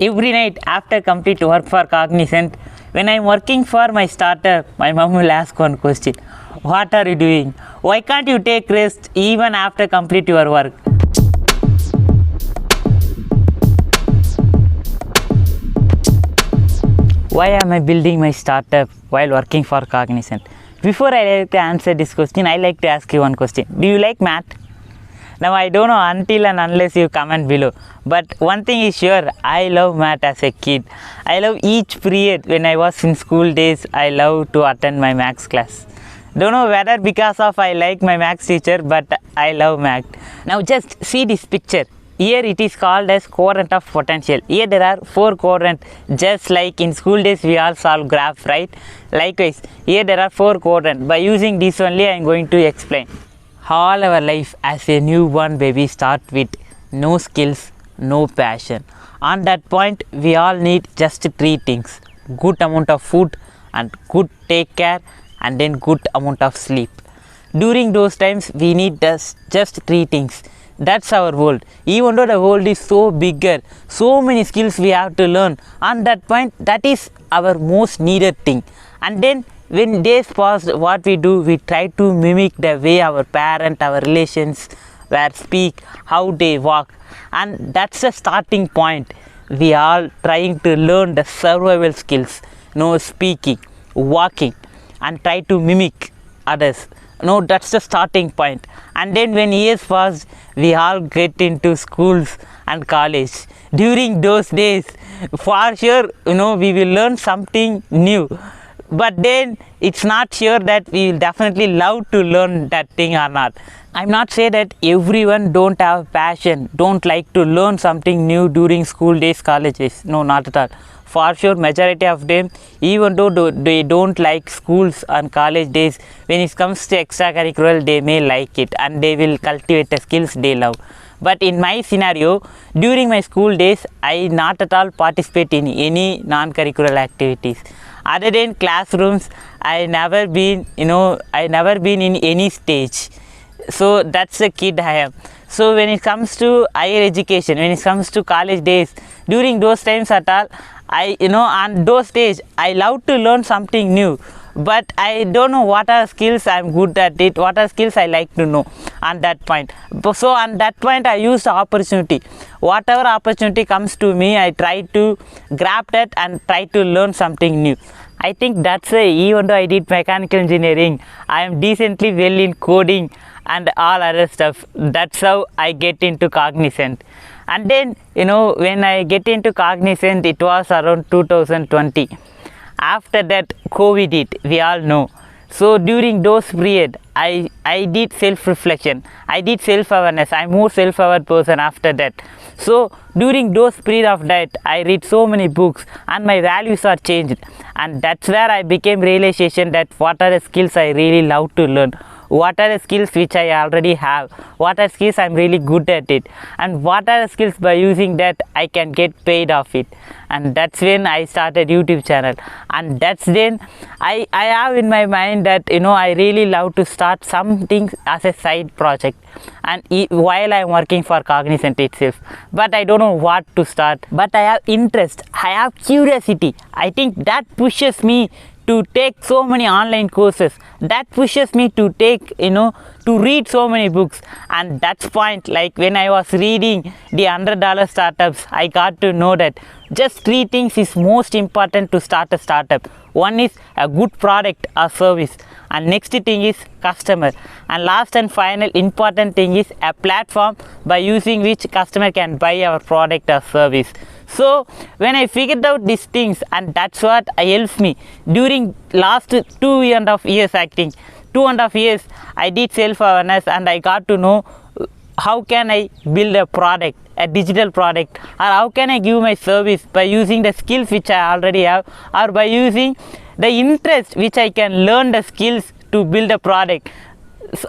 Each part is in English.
Every night after complete work for Cognizant, when I'm working for my startup, my mom will ask one question. What are you doing? Why can't you take rest even after complete your work? Why am I building my startup while working for Cognizant? Before I like to answer this question, I like to ask you one question. Do you like math? Now I don't know until and unless you comment below, but one thing is sure, I love math as a kid. I love each period. When I was in school days, I love to attend my maths class. Don't know whether because of I like my maths teacher, but I love math. Now just see this picture. Here it is called as quadrant of potential. Here there are 4 quadrants, just like in school days we all solve graph, right? Likewise, here there are 4 quadrants. By using this only I am going to explain. All our life as a newborn baby start with no skills, no passion. On that point, we all need just 3 things: good amount of food and good take care, and then good amount of sleep. During those times, we need just 3 things. That's our world. Even though the world is so bigger, so many skills we have to learn. On that point, that is our most needed thing. And then when days pass, what we do, we try to mimic the way our parent, our relations were speak, how they walk, and that's the starting point. We are trying to learn the survival skills, speaking, walking, and try to mimic others. That's the starting point. And then when years pass, we all get into schools and college. During those days, for sure, we will learn something new. But then it's not sure that we will definitely love to learn that thing or not. I'm not saying that everyone don't have passion, don't like to learn something new during school days, college days. No, not at all. For sure, majority of them, even though they don't like schools and college days, when it comes to extracurricular, they may like it and they will cultivate the skills they love. But in my scenario, during my school days, I not at all participate in any non-curricular activities. Other than classrooms, I never been in any stage. So that's the kid I am. So when it comes to higher education, when it comes to college days, during those times at all, on those days, I love to learn something new. But I don't know what are skills I'm good at it, what are skills I like to know on that point. So on that point, I use the opportunity. Whatever opportunity comes to me, I try to grab that and try to learn something new. I think that's why even though I did mechanical engineering, I am decently well in coding and all other stuff. That's how I get into Cognizant. And then, when I get into Cognizant, it was around 2020. After that, COVID hit, we all know. So during those period, I did self-reflection, I did self-awareness, I'm more self-aware person after that. So during those period of that, I read so many books and my values are changed. And that's where I became realization that what are the skills I really love to learn. What are the skills which I already have? What are skills I'm really good at it? And what are the skills by using that I can get paid off it? And that's when I started YouTube channel. And that's then I have in my mind that I really love to start something as a side project. And while I'm working for Cognizant itself, but I don't know what to start. But I have interest, I have curiosity. I think that pushes me to take so many online courses, that pushes me to take to read so many books. And that's point, like when I was reading the $100 startups, I got to know that just 3 things is most important to start a startup. One is a good product or service, and next thing is customer, and last and final important thing is a platform by using which customer can buy our product or service. So when I figured out these things, and that's what helps me during last 2.5 years, I think 2.5 years I did self-awareness and I got to know how can I build a product, a digital product, or how can I give my service by using the skills which I already have, or by using the interest which I can learn the skills to build a product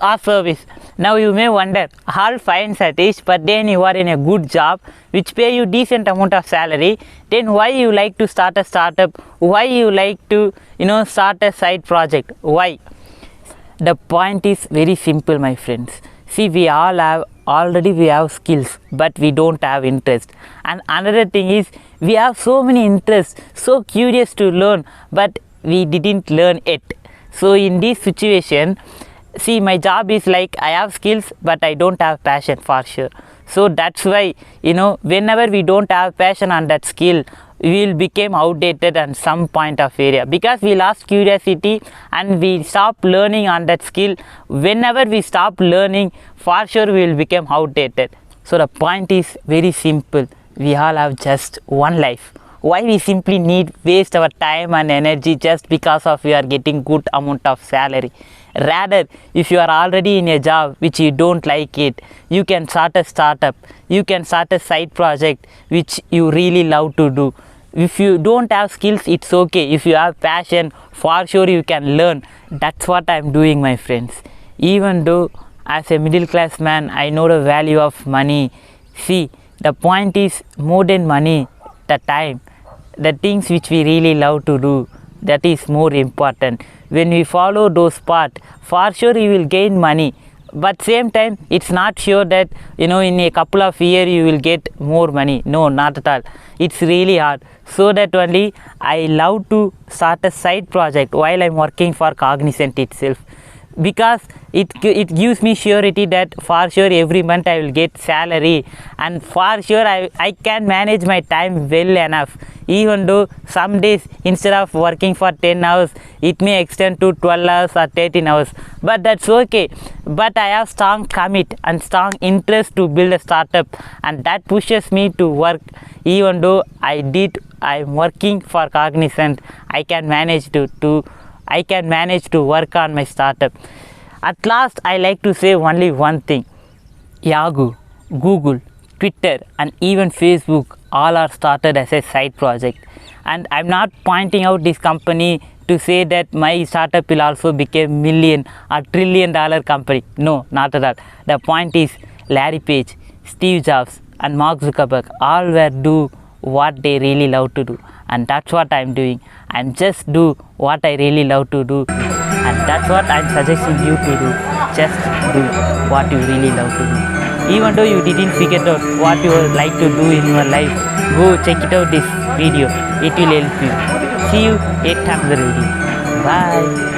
or service. Now you may wonder, all fine Satish, but then you are in a good job which pay you decent amount of salary, then why you like to start a startup? Why you like to start a side project? Why? The point is very simple, my friends. See, we have skills, but we don't have interest. And another thing is, we have so many interests, so curious to learn, but we didn't learn it. So in this situation, see, my job is like, I have skills but I don't have passion for sure. So that's why, whenever we don't have passion on that skill, we will become outdated at some point of area, because we lost curiosity and we stop learning on that skill. Whenever we stop learning, for sure we will become outdated. So the point is very simple. We all have just one life. Why we simply need waste our time and energy just because of we are getting good amount of salary? Rather, if you are already in a job which you don't like it, you can start a startup, you can start a side project which you really love to do. If you don't have skills, it's okay. If you have passion, for sure you can learn. That's what I'm doing, my friends. Even though as a middle class man, I know the value of money. See, the point is more than money, the time, the things which we really love to do, that is more important. When we follow those paths, for sure you will gain money, but same time it's not sure that in a couple of years you will get more money. No, not at all. It's really hard. So that only I love to start a side project while I'm working for Cognizant itself, because it gives me surety that for sure every month I will get salary, and for sure I can manage my time well enough. Even though some days instead of working for 10 hours, it may extend to 12 hours or 13 hours, but that's okay. But I have strong commit and strong interest to build a startup, and that pushes me to work. Even though I'm working for Cognizant, I can manage to work on my startup. At last, I like to say only one thing. Yahoo, Google, Twitter and even Facebook all are started as a side project. And I'm not pointing out this company to say that my startup will also become million or trillion-dollar company. No, not at all. The point is, Larry Page, Steve Jobs and Mark Zuckerberg all were do what they really love to do, and that's what I'm doing. I'm just do what I really love to do, and that's what I'm suggesting you to do. Just do what you really love to do. Even though you didn't figure out what you would like to do in your life, go check it out this video. It will help you. See you at another video. Bye.